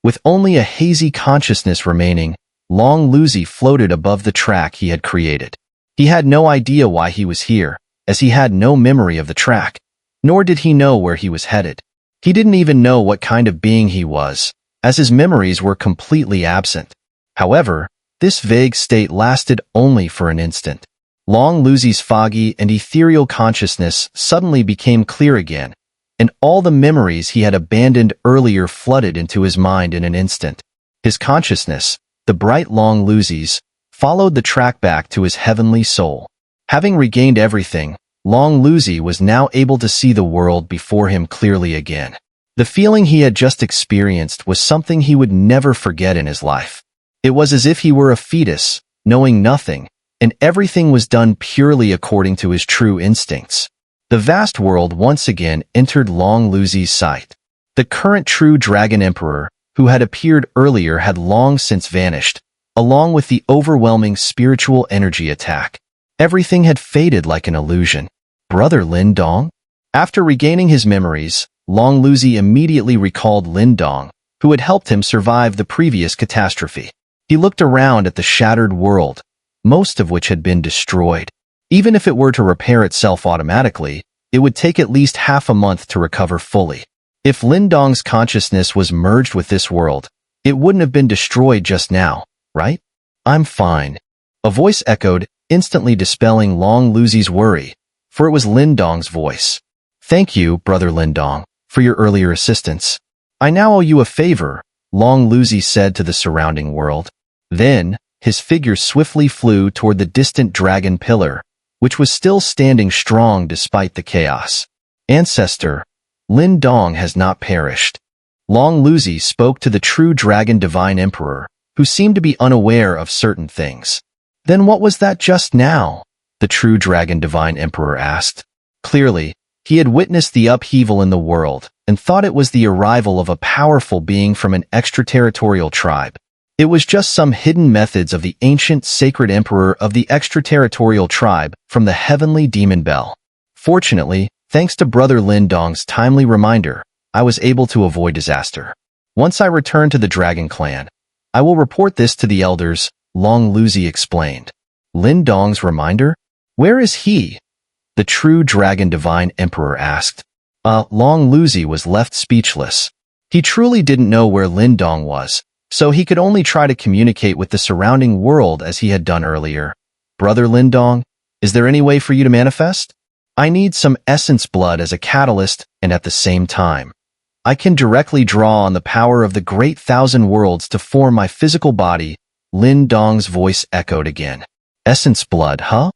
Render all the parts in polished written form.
With only a hazy consciousness remaining, Long Luzi floated above the track he had created. He had no idea why he was here, as he had no memory of the track, nor did he know where he was headed. He didn't even know what kind of being he was, as his memories were completely absent. However, this vague state lasted only for an instant. Long Luzi's foggy and ethereal consciousness suddenly became clear again, and all the memories he had abandoned earlier flooded into his mind in an instant. His consciousness, the bright Long Luzi's, followed the track back to his heavenly soul. Having regained everything, Long Luzi was now able to see the world before him clearly again. The feeling he had just experienced was something he would never forget in his life. It was as if he were a fetus, knowing nothing, and everything was done purely according to his true instincts. The vast world once again entered Long Luzi's sight. The current true Dragon Emperor, who had appeared earlier, had long since vanished, along with the overwhelming spiritual energy attack. Everything had faded like an illusion. Brother Lin Dong? After regaining his memories, Long Luzi immediately recalled Lin Dong, who had helped him survive the previous catastrophe. He looked around at the shattered world, most of which had been destroyed. Even if it were to repair itself automatically, it would take at least half a month to recover fully. If Lin Dong's consciousness was merged with this world, it wouldn't have been destroyed just now, right? I'm fine. A voice echoed, instantly dispelling Long Luzi's worry, for it was Lin Dong's voice. Thank you, Brother Lin Dong, for your earlier assistance. I now owe you a favor, Long Luzi said to the surrounding world. Then, his figure swiftly flew toward the distant dragon pillar, which was still standing strong despite the chaos. Ancestor, Lin Dong has not perished. Long Luzi spoke to the true Dragon Divine Emperor, who seemed to be unaware of certain things. Then what was that just now? The true Dragon Divine Emperor asked. Clearly, he had witnessed the upheaval in the world and thought it was the arrival of a powerful being from an extraterritorial tribe. It was just some hidden methods of the ancient sacred emperor of the extraterritorial tribe from the heavenly demon bell. Fortunately, thanks to Brother Lin Dong's timely reminder, I was able to avoid disaster. Once I return to the Dragon Clan, I will report this to the elders, Long Luzi explained. Lin Dong's reminder? Where is he? The true Dragon Divine Emperor asked. Long Luzi was left speechless. He truly didn't know where Lin Dong was, so he could only try to communicate with the surrounding world as he had done earlier. Brother Lin Dong, is there any way for you to manifest? I need some essence blood as a catalyst, and at the same time, I can directly draw on the power of the great thousand worlds to form my physical body. Lin Dong's voice echoed again. Essence blood, huh?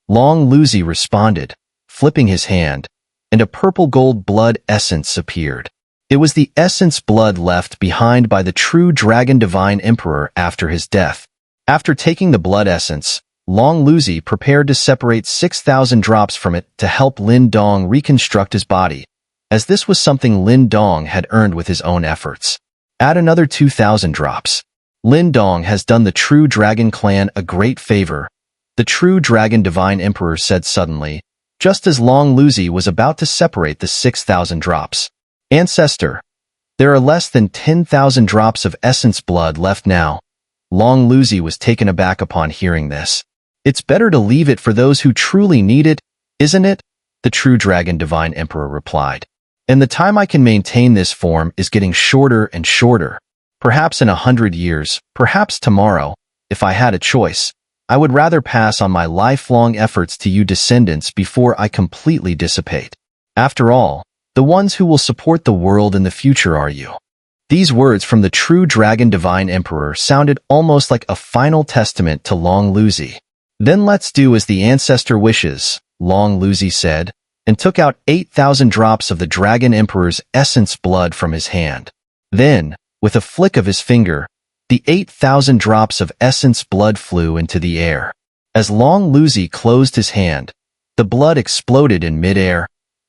Long Luzi responded, flipping his hand, and a purple gold blood essence appeared. It was the essence blood left behind by the true Dragon Divine Emperor after his death. After taking the blood essence, Long Luzi prepared to separate 6,000 drops from it to help Lin Dong reconstruct his body, as this was something Lin Dong had earned with his own efforts. Add another 2,000 drops. Lin Dong has done the true Dragon Clan a great favor, the true Dragon Divine Emperor said suddenly, just as Long Luzi was about to separate the 6,000 drops. Ancestor, there are less than 10,000 drops of essence blood left now. Long Luzi was taken aback upon hearing this. It's better to leave it for those who truly need it, isn't it? The true Dragon Divine Emperor replied. And the time I can maintain this form is getting shorter and shorter. Perhaps in 100 years, perhaps tomorrow, if I had a choice, I would rather pass on my lifelong efforts to you descendants before I completely dissipate. After all, the ones who will support the world in the future are you. These words from the true Dragon Divine Emperor sounded almost like a final testament to Long Luzi. Then let's do as the ancestor wishes, Long Luzi said, and took out 8,000 drops of the Dragon Emperor's essence blood from his hand. Then, with a flick of his finger, the 8,000 drops of essence blood flew into the air. As Long Luzi closed his hand, the blood exploded in mid-air,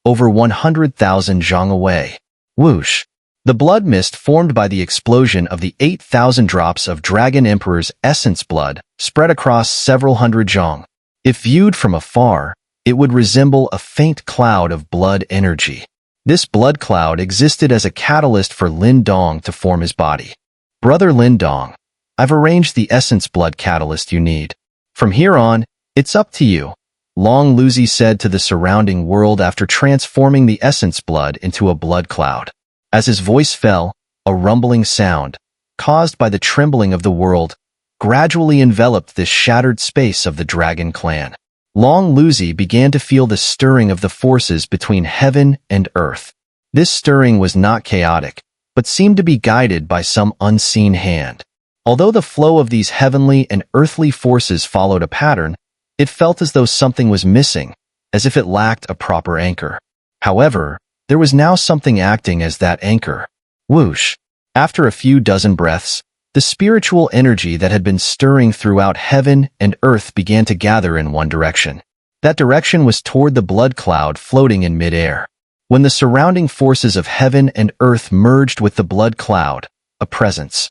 over 100,000 zhang away. Whoosh! The blood mist formed by the explosion of the 8,000 drops of Dragon Emperor's essence blood spread across several hundred zhang. If viewed from afar, it would resemble a faint cloud of blood energy. This blood cloud existed as a catalyst for Lin Dong to form his body. "Brother Lindong, I've arranged the essence blood catalyst you need. From here on, it's up to you," Long Luzi said to the surrounding world after transforming the essence blood into a blood cloud. As his voice fell, a rumbling sound, caused by the trembling of the world, gradually enveloped this shattered space of the Dragon Clan. Long Luzi began to feel the stirring of the forces between heaven and earth. This stirring was not chaotic, but seemed to be guided by some unseen hand. Although the flow of these heavenly and earthly forces followed a pattern, it felt as though something was missing, as if it lacked a proper anchor. However, there was now something acting as that anchor. Whoosh! After a few dozen breaths, the spiritual energy that had been stirring throughout heaven and earth began to gather in one direction. That direction was toward the blood cloud floating in midair. When the surrounding forces of heaven and earth merged with the blood cloud, a presence,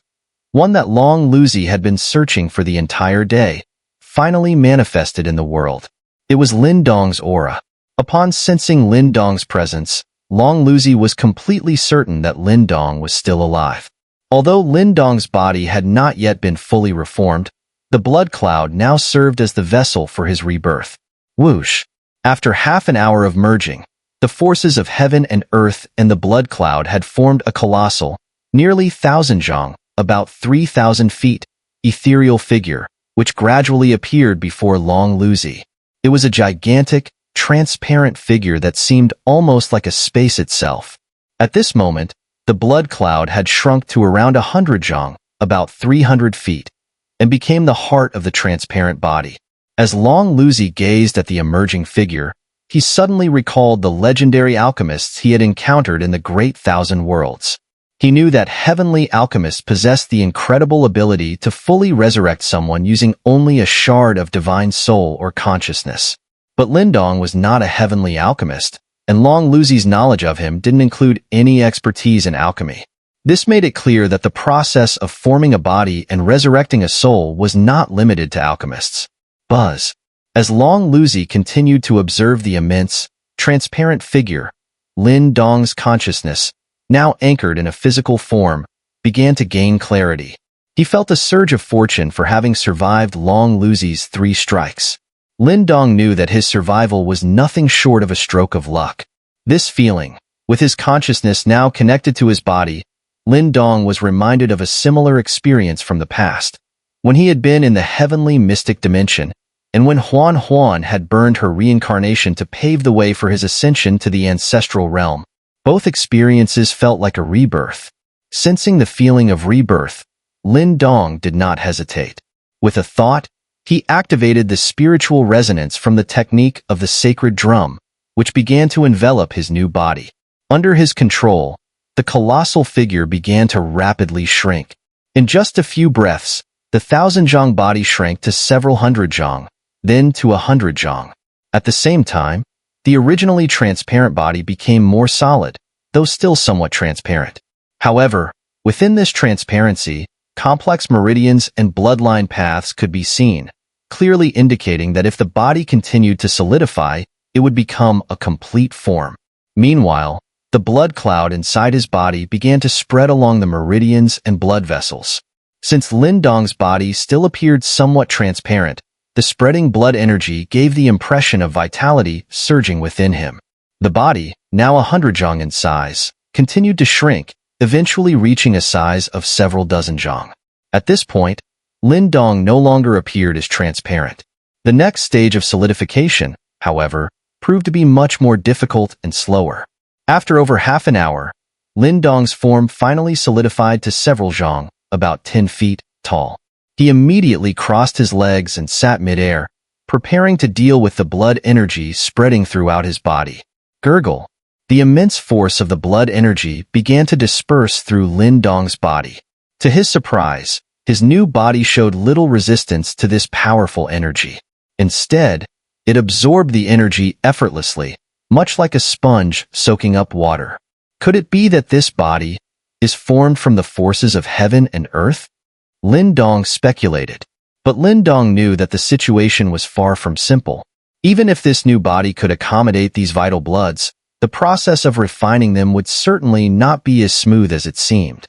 one that Long Luzi had been searching for the entire day, finally manifested in the world. It was Lindong's aura. Upon sensing Lindong's presence, Long Luzi was completely certain that Lindong was still alive. Although Lindong's body had not yet been fully reformed, the blood cloud now served as the vessel for his rebirth. Whoosh! After half an hour of merging, the forces of heaven and earth and the blood cloud had formed a colossal, nearly 1,000 zhang, about 3,000 feet, ethereal figure, which gradually appeared before Long Luzi. It was a gigantic, transparent figure that seemed almost like a space itself. At this moment, the blood cloud had shrunk to around 100 zhang, about 300 feet, and became the heart of the transparent body. As Long Luzi gazed at the emerging figure, he suddenly recalled the legendary alchemists he had encountered in the Great Thousand Worlds. He knew that heavenly alchemists possessed the incredible ability to fully resurrect someone using only a shard of divine soul or consciousness. But Lindong was not a heavenly alchemist, and Long Luzi's knowledge of him didn't include any expertise in alchemy. This made it clear that the process of forming a body and resurrecting a soul was not limited to alchemists. Buzz. As Long Luzi continued to observe the immense, transparent figure, Lindong's consciousness, now anchored in a physical form, began to gain clarity. He felt a surge of fortune for having survived Long Luzi's 3 strikes. Lindong knew that his survival was nothing short of a stroke of luck. This feeling, with his consciousness now connected to his body, Lindong was reminded of a similar experience from the past, when he had been in the heavenly mystic dimension, and when Huan Huan had burned her reincarnation to pave the way for his ascension to the ancestral realm. Both experiences felt like a rebirth. Sensing the feeling of rebirth, Lindong did not hesitate. With a thought, he activated the spiritual resonance from the technique of the sacred drum, which began to envelop his new body. Under his control, the colossal figure began to rapidly shrink. In just a few breaths, the 1,000 zhang body shrank to several hundred zhang, then to 100 zhang. At the same time, the originally transparent body became more solid, though still somewhat transparent. However, within this transparency, complex meridians and bloodline paths could be seen, clearly indicating that if the body continued to solidify, it would become a complete form. Meanwhile, the blood cloud inside his body began to spread along the meridians and blood vessels. Since Lindong's body still appeared somewhat transparent, the spreading blood energy gave the impression of vitality surging within him. The body, now 100 zhang in size, continued to shrink, eventually reaching a size of several dozen zhang. At this point, Lindong no longer appeared as transparent. The next stage of solidification, however, proved to be much more difficult and slower. After over half an hour, Lindong's form finally solidified to several zhang, about 10 feet tall. He immediately crossed his legs and sat midair, preparing to deal with the blood energy spreading throughout his body. Gurgle. The immense force of the blood energy began to disperse through Lindong's body. To his surprise, his new body showed little resistance to this powerful energy. Instead, it absorbed the energy effortlessly, much like a sponge soaking up water. Could it be that this body is formed from the forces of heaven and earth? Lindong speculated. But Lindong knew that the situation was far from simple. Even if this new body could accommodate these vital bloods, the process of refining them would certainly not be as smooth as it seemed.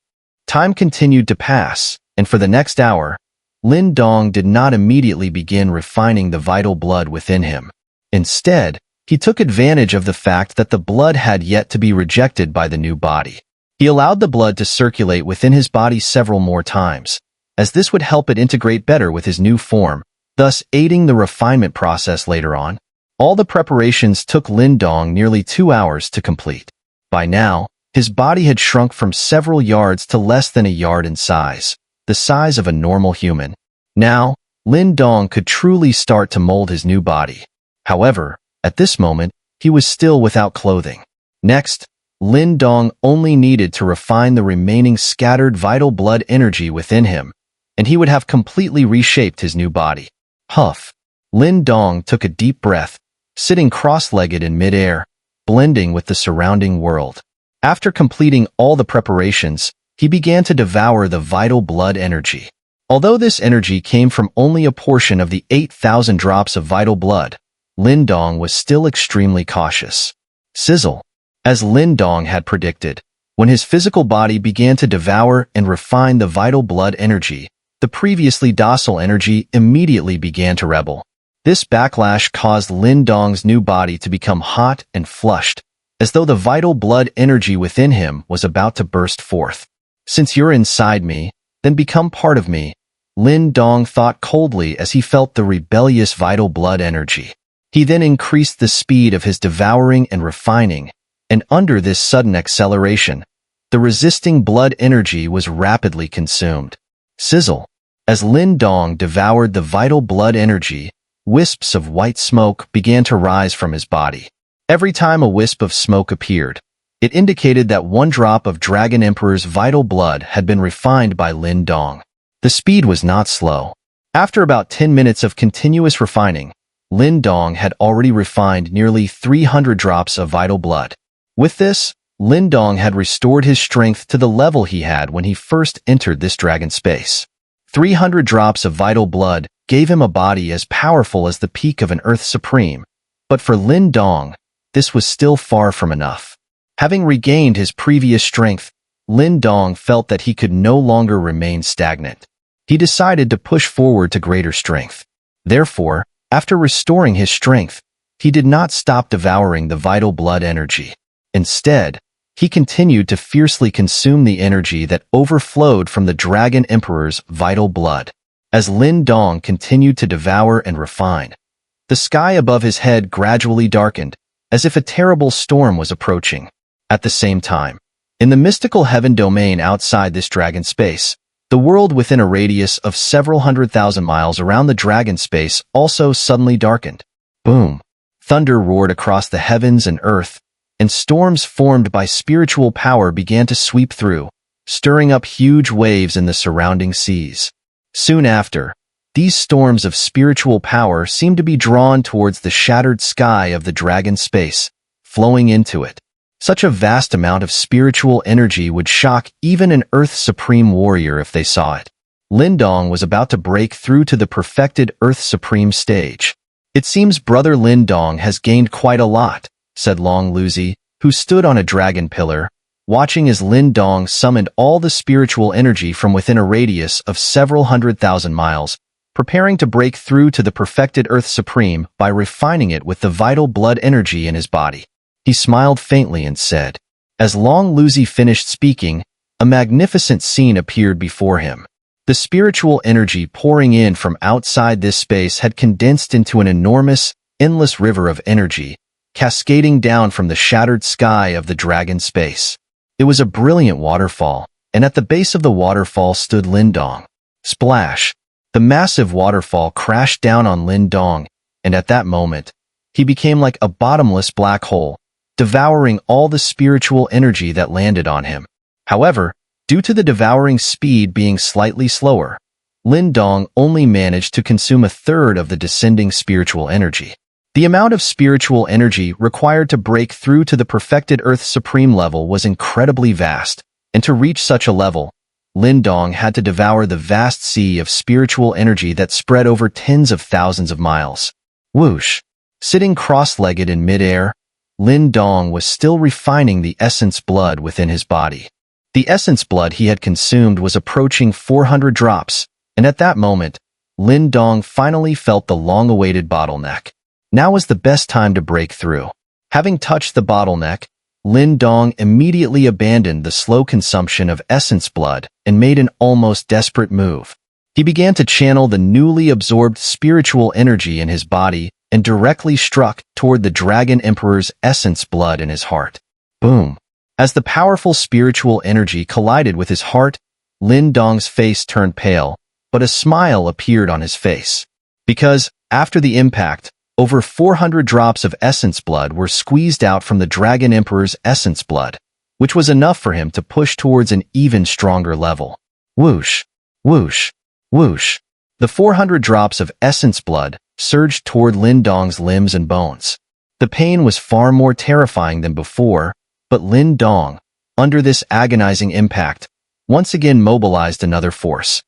Time continued to pass, and for the next hour, Lin Dong did not immediately begin refining the vital blood within him. Instead, he took advantage of the fact that the blood had yet to be rejected by the new body. He allowed the blood to circulate within his body several more times, as this would help it integrate better with his new form, thus aiding the refinement process later on. All the preparations took Lin Dong nearly 2 hours to complete. By now, his body had shrunk from several yards to less than a yard in size, the size of a normal human. Now, Lin Dong could truly start to mold his new body. However, at this moment, he was still without clothing. Next, Lin Dong only needed to refine the remaining scattered vital blood energy within him, and he would have completely reshaped his new body. Huff. Lin Dong took a deep breath, sitting cross-legged in midair, blending with the surrounding world. After completing all the preparations, he began to devour the vital blood energy. Although this energy came from only a portion of the 8,000 drops of vital blood, Lin Dong was still extremely cautious. Sizzle. As Lin Dong had predicted, when his physical body began to devour and refine the vital blood energy, the previously docile energy immediately began to rebel. This backlash caused Lin Dong's new body to become hot and flushed, as though the vital blood energy within him was about to burst forth. Since you're inside me, then become part of me, Lin Dong thought coldly as he felt the rebellious vital blood energy. He then increased the speed of his devouring and refining, and under this sudden acceleration, the resisting blood energy was rapidly consumed. Sizzle. As Lin Dong devoured the vital blood energy, wisps of white smoke began to rise from his body. Every time a wisp of smoke appeared, it indicated that one drop of Dragon Emperor's vital blood had been refined by Lin Dong. The speed was not slow. After about 10 minutes of continuous refining, Lin Dong had already refined nearly 300 drops of vital blood. With this, Lin Dong had restored his strength to the level he had when he first entered this dragon space. 300 drops of vital blood gave him a body as powerful as the peak of an Earth Supreme, but for Lin Dong, this was still far from enough. Having regained his previous strength, Lin Dong felt that he could no longer remain stagnant. He decided to push forward to greater strength. Therefore, after restoring his strength, he did not stop devouring the vital blood energy. Instead, he continued to fiercely consume the energy that overflowed from the Dragon Emperor's vital blood. As Lin Dong continued to devour and refine, the sky above his head gradually darkened, as if a terrible storm was approaching. At the same time, in the mystical heaven domain outside this dragon space, the world within a radius of several 100,000 miles around the dragon space also suddenly darkened. Boom! Thunder roared across the heavens and earth, and storms formed by spiritual power began to sweep through, stirring up huge waves in the surrounding seas. Soon after, these storms of spiritual power seemed to be drawn towards the shattered sky of the dragon space, flowing into it. Such a vast amount of spiritual energy would shock even an Earth Supreme warrior if they saw it. Lin Dong was about to break through to the perfected Earth Supreme stage. "It seems Brother Lin Dong has gained quite a lot," said Long Luzi, who stood on a dragon pillar, watching as Lin Dong summoned all the spiritual energy from within a radius of several 100,000 miles, preparing to break through to the perfected Earth Supreme by refining it with the vital blood energy in his body. He smiled faintly and said. As Long Luzi finished speaking, a magnificent scene appeared before him. The spiritual energy pouring in from outside this space had condensed into an enormous, endless river of energy, cascading down from the shattered sky of the dragon space. It was a brilliant waterfall, and at the base of the waterfall stood Lin Dong. Splash! The massive waterfall crashed down on Lin Dong, and at that moment, he became like a bottomless black hole, devouring all the spiritual energy that landed on him. However, due to the devouring speed being slightly slower, Lin Dong only managed to consume a third of the descending spiritual energy. The amount of spiritual energy required to break through to the perfected Earth Supreme level was incredibly vast, and to reach such a level, Lin Dong had to devour the vast sea of spiritual energy that spread over tens of thousands of miles. Whoosh! Sitting cross-legged in midair, Lin Dong was still refining the essence blood within his body. The essence blood he had consumed was approaching 400 drops, and at that moment, Lin Dong finally felt the long-awaited bottleneck. Now was the best time to break through. Having touched the bottleneck, Lin Dong immediately abandoned the slow consumption of essence blood and made an almost desperate move. He began to channel the newly absorbed spiritual energy in his body and directly struck toward the Dragon Emperor's essence blood in his heart. Boom! As the powerful spiritual energy collided with his heart, Lin Dong's face turned pale, but a smile appeared on his face. Because, after the impact, over 400 drops of essence blood were squeezed out from the Dragon Emperor's essence blood, which was enough for him to push towards an even stronger level. Whoosh! Whoosh! Whoosh! The 400 drops of essence blood surged toward Lin Dong's limbs and bones. The pain was far more terrifying than before, but Lin Dong, under this agonizing impact, once again mobilized another force.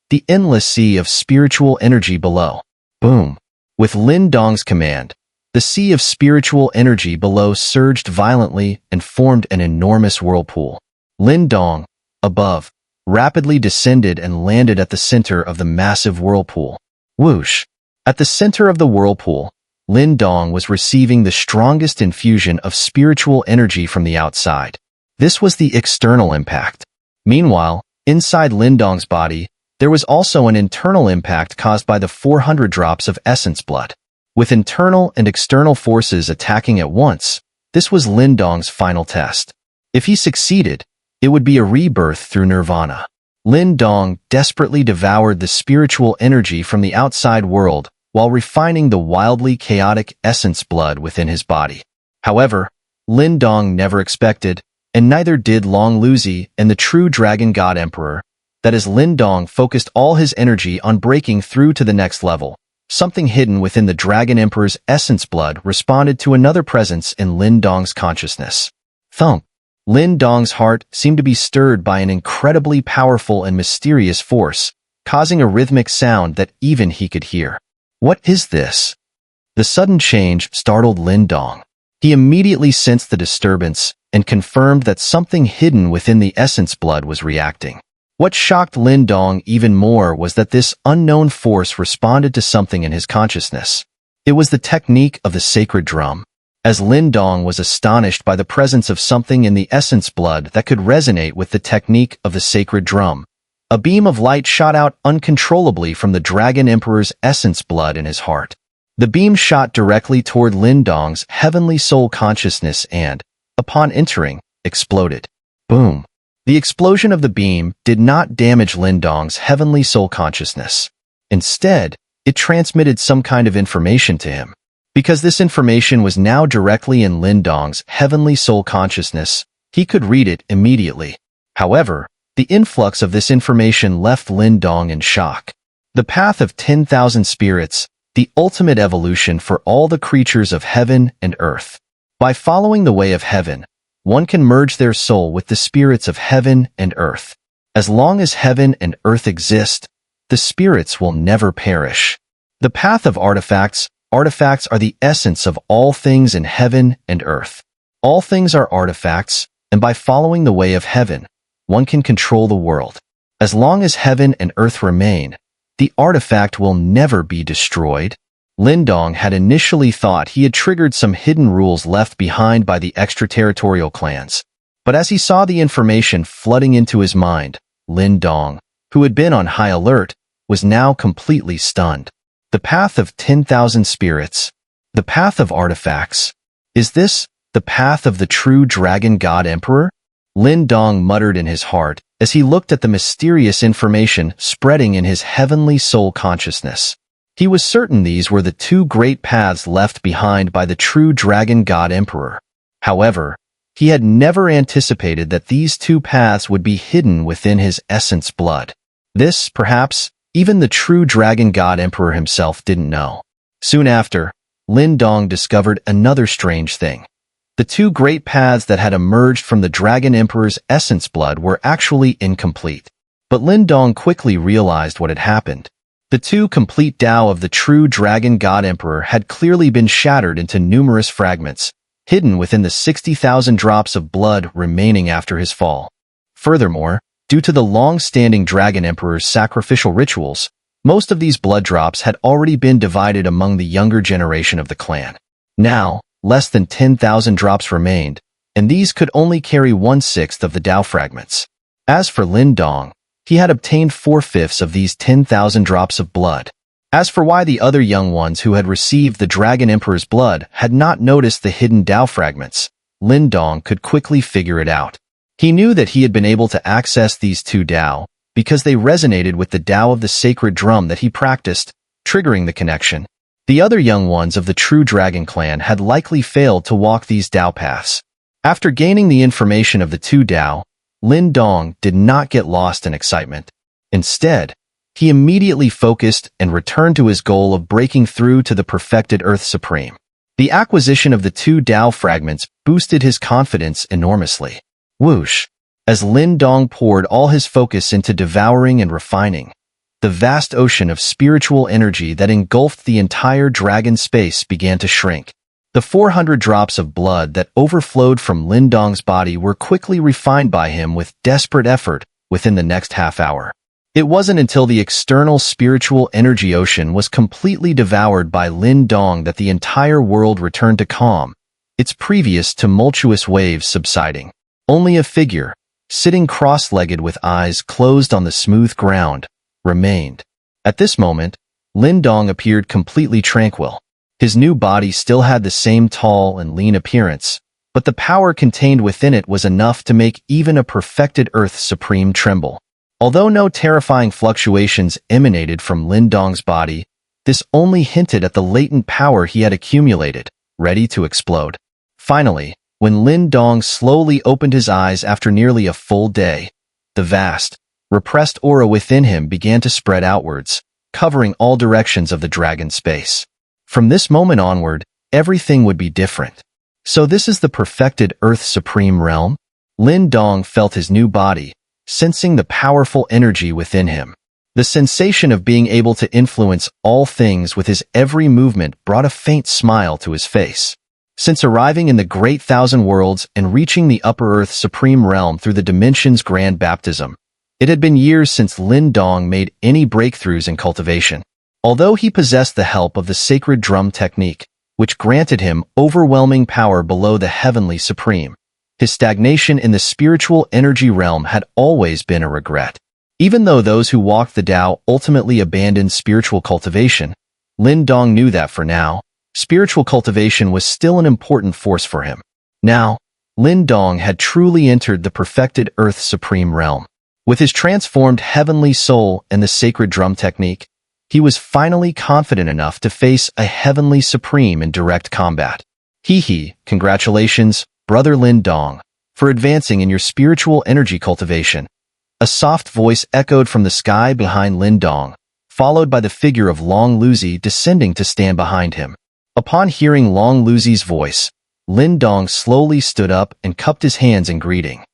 The endless sea of spiritual energy below. Boom! With Lin Dong's command, the sea of spiritual energy below surged violently and formed an enormous whirlpool. Lin Dong, above, rapidly descended and landed at the center of the massive whirlpool. Whoosh! At the center of the whirlpool, Lin Dong was receiving the strongest infusion of spiritual energy from the outside. This was the external impact. Meanwhile, inside Lin Dong's body, there was also an internal impact caused by the 400 drops of essence blood. With internal and external forces attacking at once, this was Lin Dong's final test. If he succeeded, it would be a rebirth through nirvana. Lin Dong desperately devoured the spiritual energy from the outside world while refining the wildly chaotic essence blood within his body. However, Lin Dong never expected, and neither did Long Luzi and the true Dragon God Emperor, that as Lin Dong focused all his energy on breaking through to the next level, something hidden within the Dragon Emperor's essence blood responded to another presence in Lin Dong's consciousness. Thump! Lin Dong's heart seemed to be stirred by an incredibly powerful and mysterious force, causing a rhythmic sound that even he could hear. What is this? The sudden change startled Lin Dong. He immediately sensed the disturbance and confirmed that something hidden within the essence blood was reacting. What shocked Lin Dong even more was that this unknown force responded to something in his consciousness. It was the technique of the sacred drum. As Lin Dong was astonished by the presence of something in the essence blood that could resonate with the technique of the sacred drum, a beam of light shot out uncontrollably from the Dragon Emperor's essence blood in his heart. The beam shot directly toward Lin Dong's heavenly soul consciousness and, upon entering, exploded. Boom! The explosion of the beam did not damage Lin Dong's heavenly soul consciousness. Instead, it transmitted some kind of information to him. Because this information was now directly in Lin Dong's heavenly soul consciousness, he could read it immediately. However, the influx of this information left Lin Dong in shock. The path of 10,000 spirits, the ultimate evolution for all the creatures of heaven and earth. By following the way of heaven, one can merge their soul with the spirits of heaven and earth. As long as heaven and earth exist, the spirits will never perish. The path of artifacts. Artifacts are the essence of all things in heaven and earth. All things are artifacts, and by following the way of heaven, one can control the world. As long as heaven and earth remain, the artifact will never be destroyed. Lin Dong had initially thought he had triggered some hidden rules left behind by the extraterritorial clans. But as he saw the information flooding into his mind, Lin Dong, who had been on high alert, was now completely stunned. The path of 10,000 spirits. The path of artifacts. Is this the path of the true Dragon God Emperor? Lin Dong muttered in his heart as he looked at the mysterious information spreading in his heavenly soul consciousness. He was certain these were the two great paths left behind by the true Dragon God Emperor. However, he had never anticipated that these two paths would be hidden within his essence blood. This, perhaps, even the true Dragon God Emperor himself didn't know. Soon after, Lin Dong discovered another strange thing. The two great paths that had emerged from the Dragon Emperor's essence blood were actually incomplete. But Lin Dong quickly realized what had happened. The two complete Tao of the true Dragon God Emperor had clearly been shattered into numerous fragments, hidden within the 60,000 drops of blood remaining after his fall. Furthermore, due to the long-standing Dragon Emperor's sacrificial rituals, most of these blood drops had already been divided among the younger generation of the clan. Now, less than 10,000 drops remained, and these could only carry 1/6 of the Tao fragments. As for Lin Dong, he had obtained 4/5 of these 10,000 drops of blood. As for why the other young ones who had received the Dragon Emperor's blood had not noticed the hidden Tao fragments, Lin Dong could quickly figure it out. He knew that he had been able to access these two Tao because they resonated with the Tao of the sacred drum that he practiced, triggering the connection. The other young ones of the true Dragon Clan had likely failed to walk these Tao paths. After gaining the information of the two Tao, Lin Dong did not get lost in excitement. Instead, he immediately focused and returned to his goal of breaking through to the perfected Earth Supreme. The acquisition of the two Tao fragments boosted his confidence enormously. Whoosh! As Lin Dong poured all his focus into devouring and refining, the vast ocean of spiritual energy that engulfed the entire dragon space began to shrink. The 400 drops of blood that overflowed from Lin Dong's body were quickly refined by him with desperate effort within the next half hour. It wasn't until the external spiritual energy ocean was completely devoured by Lin Dong that the entire world returned to calm, its previous tumultuous waves subsiding. Only a figure, sitting cross-legged with eyes closed on the smooth ground, remained. At this moment, Lin Dong appeared completely tranquil. His new body still had the same tall and lean appearance, but the power contained within it was enough to make even a perfected Earth Supreme tremble. Although no terrifying fluctuations emanated from Lin Dong's body, this only hinted at the latent power he had accumulated, ready to explode. Finally, when Lin Dong slowly opened his eyes after nearly a full day, the vast, repressed aura within him began to spread outwards, covering all directions of the dragon space. From this moment onward, everything would be different. So this is the perfected Earth Supreme realm? Lin Dong felt his new body, sensing the powerful energy within him. The sensation of being able to influence all things with his every movement brought a faint smile to his face. Since arriving in the Great Thousand Worlds and reaching the Upper Earth Supreme Realm through the Dimension's Grand Baptism, it had been years since Lin Dong made any breakthroughs in cultivation. Although he possessed the help of the sacred drum technique, which granted him overwhelming power below the Heavenly Supreme, his stagnation in the spiritual energy realm had always been a regret. Even though those who walked the Tao ultimately abandoned spiritual cultivation, Lin Dong knew that for now, spiritual cultivation was still an important force for him. Now, Lin Dong had truly entered the perfected Earth Supreme realm. With his transformed heavenly soul and the sacred drum technique, he was finally confident enough to face a Heavenly Supreme in direct combat. Congratulations, Brother Lin Dong, for advancing in your spiritual energy cultivation. A soft voice echoed from the sky behind Lin Dong, followed by the figure of Long Luzi descending to stand behind him. Upon hearing Long Luzi's voice, Lin Dong slowly stood up and cupped his hands in greeting.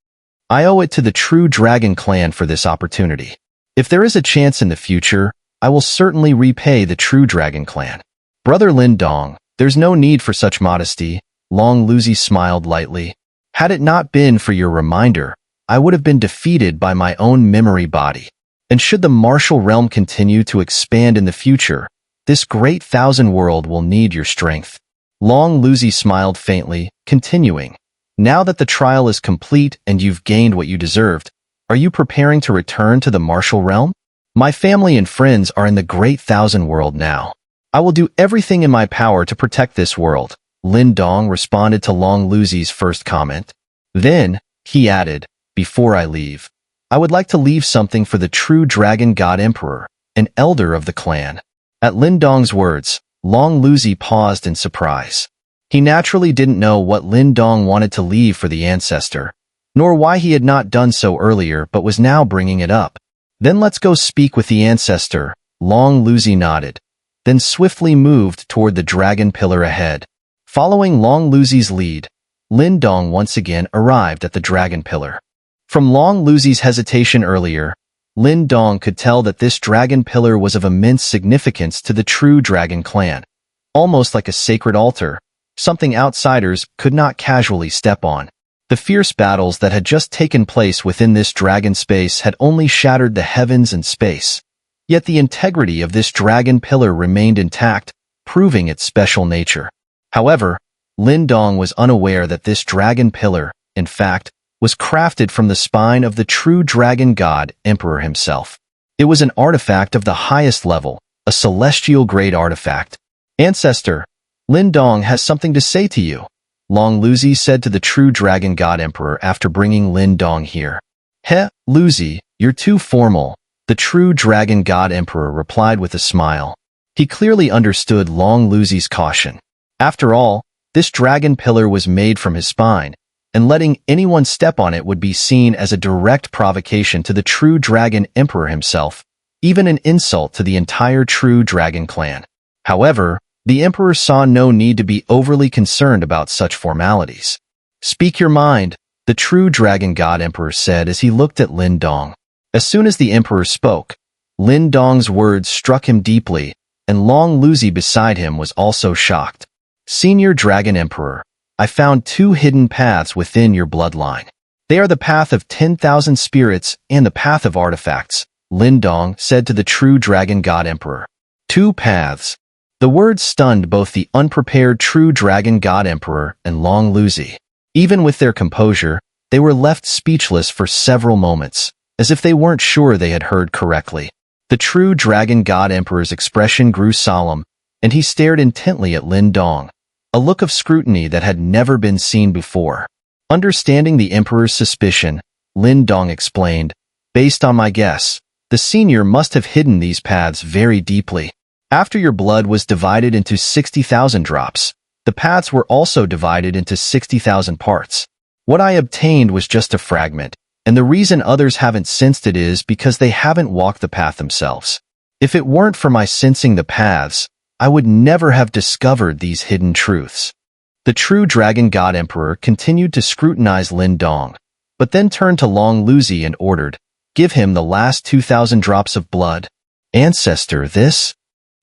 I owe it to the true Dragon Clan for this opportunity. If there is a chance in the future, I will certainly repay the true Dragon Clan. Brother Lin Dong, there's no need for such modesty, Long Luzi smiled lightly. Had it not been for your reminder, I would have been defeated by my own memory body. And should the martial realm continue to expand in the future, this great thousand world will need your strength. Long Luzi smiled faintly, continuing. Now that the trial is complete and you've gained what you deserved, are you preparing to return to the martial realm? My family and friends are in the Great Thousand World now. I will do everything in my power to protect this world, Lin Dong responded to Long Luzi's first comment. Then, he added, before I leave, I would like to leave something for the true Dragon God Emperor, an elder of the clan. At Lin Dong's words, Long Luzi paused in surprise. He naturally didn't know what Lin Dong wanted to leave for the ancestor, nor why he had not done so earlier but was now bringing it up. Then let's go speak with the ancestor, Long Luzi nodded, then swiftly moved toward the dragon pillar ahead. Following Long Luzi's lead, Lin Dong once again arrived at the dragon pillar. From Long Luzi's hesitation earlier, Lin Dong could tell that this dragon pillar was of immense significance to the true Dragon Clan, almost like a sacred altar, something outsiders could not casually step on. The fierce battles that had just taken place within this dragon space had only shattered the heavens and space. Yet the integrity of this dragon pillar remained intact, proving its special nature. However, Lin Dong was unaware that this dragon pillar, in fact, was crafted from the spine of the true dragon god emperor himself. It was an artifact of the highest level, a celestial-grade artifact. Ancestor, Lin Dong has something to say to you, Long Luzi said to the true dragon god emperor after bringing Lin Dong here. Heh, Luzi, you're too formal, the true dragon god emperor replied with a smile. He clearly understood Long Luzi's caution. After all, this dragon pillar was made from his spine, and letting anyone step on it would be seen as a direct provocation to the true dragon emperor himself, even an insult to the entire true dragon clan. However, the emperor saw no need to be overly concerned about such formalities. Speak your mind, the true dragon god emperor said as he looked at Lin Dong. As soon as the emperor spoke, Lin Dong's words struck him deeply, and Long Luzi beside him was also shocked. Senior Dragon Emperor, I found two hidden paths within your bloodline. They are the path of 10,000 spirits and the path of artifacts, Lin Dong said to the true dragon god emperor. Two paths. The words stunned both the unprepared true dragon god emperor and Long Luzi. Even with their composure, they were left speechless for several moments, as if they weren't sure they had heard correctly. The true dragon god emperor's expression grew solemn, and he stared intently at Lin Dong, a look of scrutiny that had never been seen before. Understanding the emperor's suspicion, Lin Dong explained, based on my guess, the senior must have hidden these paths very deeply. After your blood was divided into 60,000 drops, the paths were also divided into 60,000 parts. What I obtained was just a fragment, and the reason others haven't sensed it is because they haven't walked the path themselves. If it weren't for my sensing the paths, I would never have discovered these hidden truths. The true dragon god emperor continued to scrutinize Lin Dong, but then turned to Long Luzi and ordered, give him the last 2,000 drops of blood. Ancestor, this?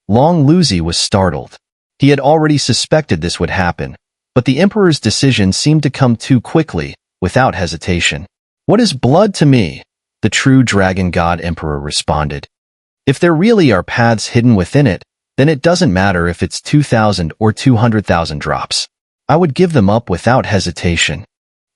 Long Luzi was startled. He had already suspected this would happen, but the emperor's decision seemed to come too quickly, without hesitation. What is blood to me? The true dragon god emperor responded. If there really are paths hidden within it, then it doesn't matter if it's 2,000 or 200,000 drops. I would give them up without hesitation.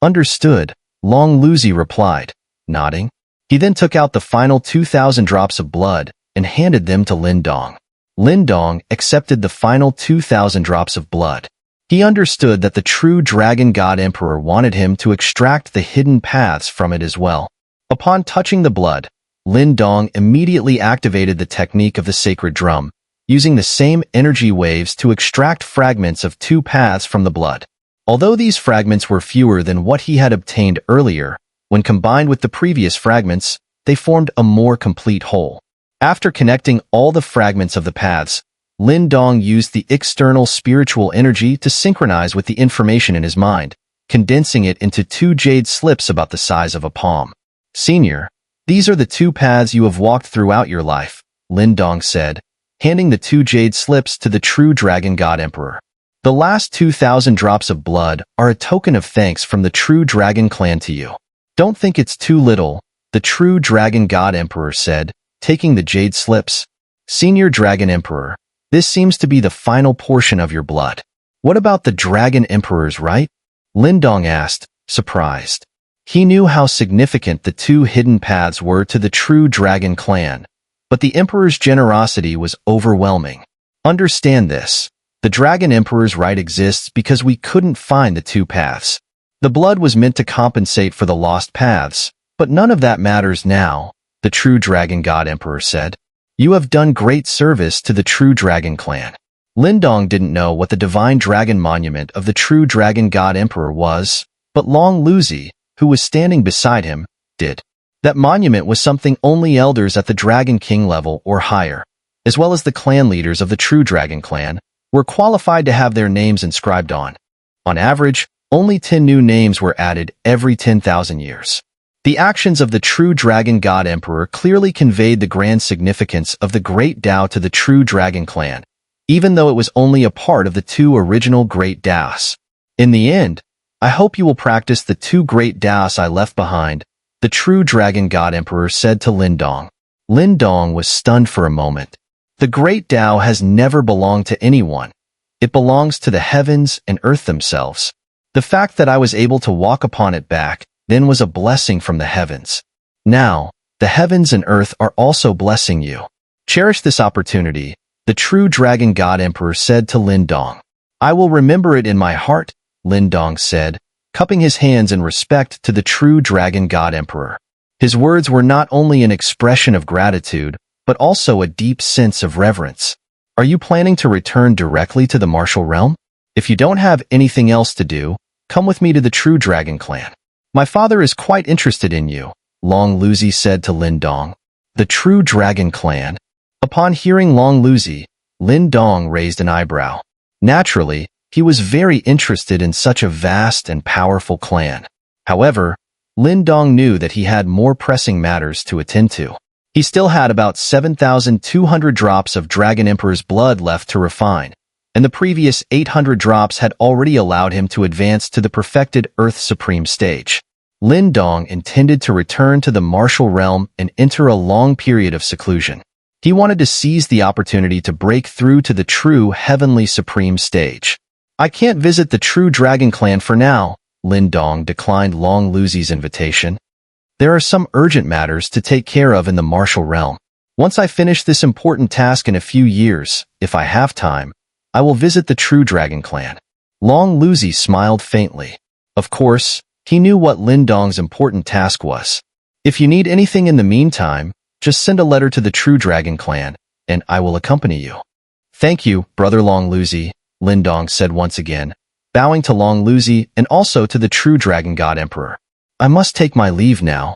Understood, Long Luzi replied, nodding. He then took out the final 2,000 drops of blood and handed them to Lin Dong. Lin Dong accepted the final 2,000 drops of blood. He understood that the true dragon god emperor wanted him to extract the hidden paths from it as well. Upon touching the blood, Lin Dong immediately activated the technique of the sacred drum, using the same energy waves to extract fragments of two paths from the blood. Although these fragments were fewer than what he had obtained earlier, when combined with the previous fragments, they formed a more complete whole. After connecting all the fragments of the paths, Lin Dong used the external spiritual energy to synchronize with the information in his mind, condensing it into two jade slips about the size of a palm. Senior, these are the two paths you have walked throughout your life, Lin Dong said, handing the two jade slips to the true dragon god emperor. The last 2,000 drops of blood are a token of thanks from the true dragon clan to you. Don't think it's too little, the true dragon god emperor said, taking the jade slips. Senior dragon emperor, this seems to be the final portion of your blood. What about the dragon emperor's right? Lin Dong asked, surprised. He knew how significant the two hidden paths were to the true dragon clan, but the emperor's generosity was overwhelming. Understand this. The dragon emperor's right exists because we couldn't find the two paths. The blood was meant to compensate for the lost paths, but none of that matters now, the true dragon god emperor said. You have done great service to the true dragon clan. Lin Dong didn't know what the divine dragon monument of the true dragon god emperor was, but Long Luzi, who was standing beside him, did. That monument was something only elders at the Dragon King level or higher, as well as the clan leaders of the true dragon clan, were qualified to have their names inscribed on. On average, only 10 new names were added every 10,000 years. The actions of the true dragon god emperor clearly conveyed the grand significance of the great Tao to the true dragon clan, even though it was only a part of the two original great Taos. In the end, I hope you will practice the two great Taoists I left behind, the true Dragon God Emperor said to Lindong. Lindong was stunned for a moment. The great Tao has never belonged to anyone. It belongs to the heavens and earth themselves. The fact that I was able to walk upon it back then was a blessing from the heavens. Now, the heavens and earth are also blessing you. Cherish this opportunity, the true Dragon God Emperor said to Lindong. I will remember it in my heart, Lindong said, cupping his hands in respect to the true Dragon God Emperor. His words were not only an expression of gratitude, but also a deep sense of reverence. Are you planning to return directly to the martial realm? If you don't have anything else to do, come with me to the true Dragon Clan. My father is quite interested in you, Long Luzi said to Lindong. The true Dragon Clan. Upon hearing Long Luzi, Lindong raised an eyebrow. Naturally, he was very interested in such a vast and powerful clan. However, Lindong knew that he had more pressing matters to attend to. He still had about 7,200 drops of Dragon Emperor's blood left to refine, and the previous 800 drops had already allowed him to advance to the perfected Earth Supreme stage. Lindong intended to return to the martial realm and enter a long period of seclusion. He wanted to seize the opportunity to break through to the true Heavenly Supreme stage. I can't visit the true Dragon Clan for now, Lindong declined Long Luzi's invitation. There are some urgent matters to take care of in the martial realm. Once I finish this important task in a few years, if I have time, I will visit the true Dragon Clan. Long Luzi smiled faintly. Of course, he knew what Lindong's important task was. If you need anything in the meantime, just send a letter to the true Dragon Clan, and I will accompany you. Thank you, Brother Long Luzi, Lindong said once again, bowing to Long Luzi and also to the true Dragon God Emperor. I must take my leave now.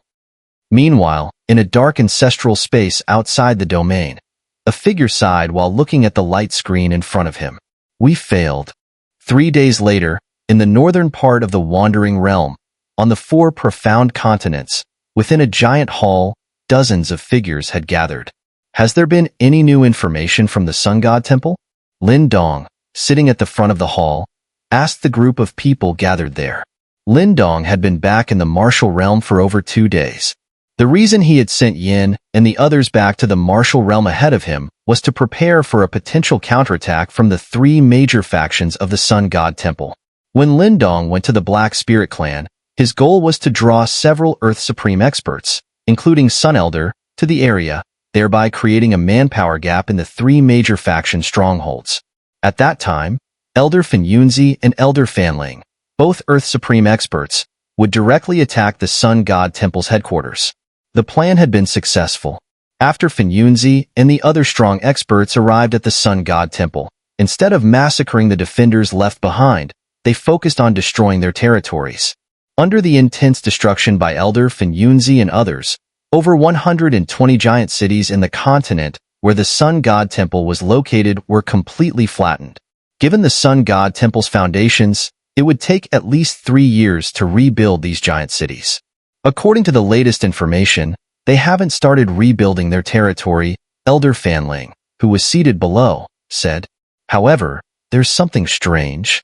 Meanwhile, in a dark ancestral space outside the domain, a figure sighed while looking at the light screen in front of him. We failed. 3 days later, in the northern part of the Wandering Realm, on the 4 profound continents, within a giant hall, dozens of figures had gathered. Has there been any new information from the Sun God Temple? Lindong, sitting at the front of the hall, asked the group of people gathered there. Lindong had been back in the martial realm for over 2 days. The reason he had sent Yin and the others back to the martial realm ahead of him was to prepare for a potential counterattack from the 3 major factions of the Sun God Temple. When Lindong went to the Black Spirit Clan, his goal was to draw several Earth Supreme experts, including Sun Elder, to the area, thereby creating a manpower gap in the 3 major faction strongholds. At that time, Elder Fenyunzi and Elder Fanling, both Earth Supreme experts, would directly attack the Sun God Temple's headquarters. The plan had been successful. After Fenyunzi and the other strong experts arrived at the Sun God Temple, instead of massacring the defenders left behind, they focused on destroying their territories. Under the intense destruction by Elder Fenyunzi and others, over 120 giant cities in the continent where the Sun God Temple was located were completely flattened. Given the Sun God Temple's foundations, it would take at least 3 years to rebuild these giant cities. According to the latest information, they haven't started rebuilding their territory, Elder Fanling, who was seated below, said. However, there's something strange.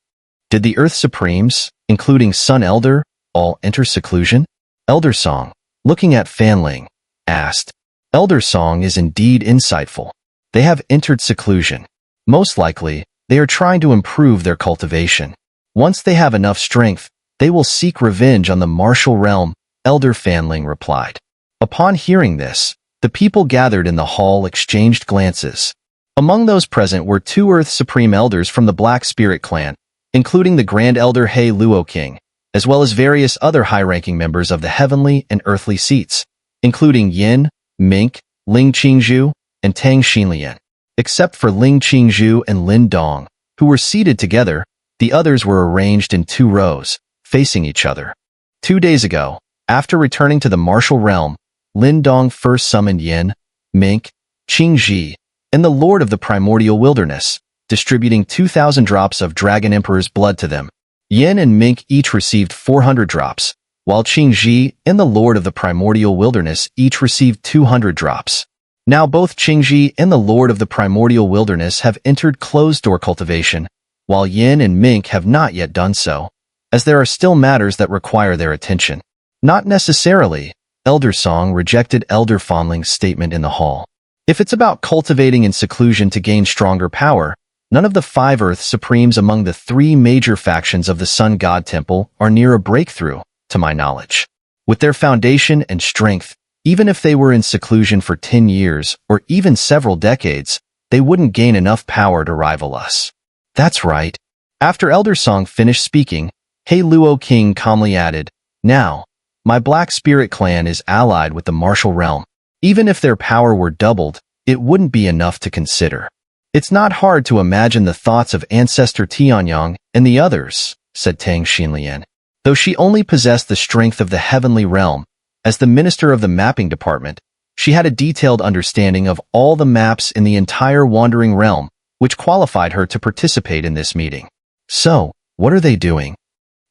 Did the Earth Supremes, including Sun Elder, all enter seclusion? Elder Song, looking at Fanling, asked. Elder Song is indeed insightful. They have entered seclusion. Most likely, they are trying to improve their cultivation. Once they have enough strength, they will seek revenge on the martial realm, Elder Fanling replied. Upon hearing this, the people gathered in the hall exchanged glances. Among those present were 2 Earth Supreme Elders from the Black Spirit Clan, including the Grand Elder He Luo King, as well as various other high-ranking members of the heavenly and earthly seats, including Yin, Mink, Ling Qingzhu, and Tang Xinlian. Except for Ling Qingzhu and Lin Dong, who were seated together, the others were arranged in 2 rows, facing each other. 2 days ago, after returning to the martial realm, Lin Dong first summoned Yin, Mink, Qingzhi, and the Lord of the Primordial Wilderness, distributing 2,000 drops of Dragon Emperor's blood to them. Yin and Mink each received 400 drops, while Qingzhi and the Lord of the Primordial Wilderness each received 200 drops. Now both Qingzhi and the Lord of the Primordial Wilderness have entered closed-door cultivation, while Yin and Mink have not yet done so. as there are still matters that require their attention. Not necessarily. Elder Song rejected Elder Fonling's statement in the hall. If it's about cultivating in seclusion to gain stronger power, none of the 5 Earth Supremes among the 3 major factions of the Sun God Temple are near a breakthrough, to my knowledge. With their foundation and strength, even if they were in seclusion for 10 years or even several decades, they wouldn't gain enough power to rival us. That's right. After Elder Song finished speaking, He Luo King calmly added, "Now, my Black Spirit clan is allied with the martial realm. Even if their power were doubled, it wouldn't be enough to consider." "It's not hard to imagine the thoughts of Ancestor Tianyang and the others," said Tang Xinlian. Though she only possessed the strength of the heavenly realm, as the minister of the mapping department, she had a detailed understanding of all the maps in the entire wandering realm, which qualified her to participate in this meeting. "So, what are they doing?"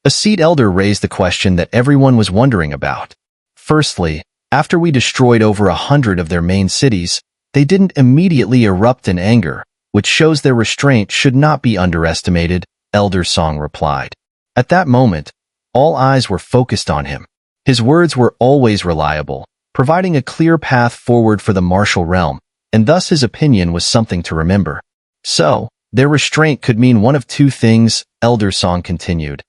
A seat elder raised the question that everyone was wondering about. "Firstly, after we destroyed over 100 of their main cities, they didn't immediately erupt in anger, which shows their restraint should not be underestimated," Elder Song replied. At that moment, all eyes were focused on him. His words were always reliable, providing a clear path forward for the martial realm, and thus his opinion was something to remember. "So, their restraint could mean one of 2 things," Elder Song continued.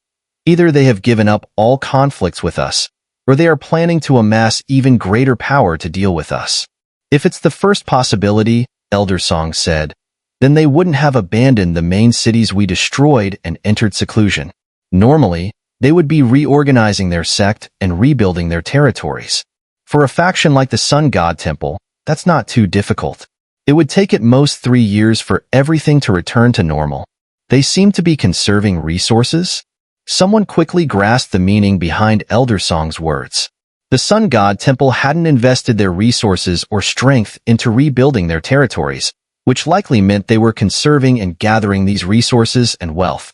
"Either they have given up all conflicts with us, or they are planning to amass even greater power to deal with us. If it's the first possibility," Elder Song said, "then they wouldn't have abandoned the main cities we destroyed and entered seclusion. Normally, they would be reorganizing their sect and rebuilding their territories. For a faction like the Sun God Temple, that's not too difficult. It would take at most 3 years for everything to return to normal. They seem to be conserving resources." Someone quickly grasped the meaning behind Elder Song's words. The Sun God Temple hadn't invested their resources or strength into rebuilding their territories, which likely meant they were conserving and gathering these resources and wealth.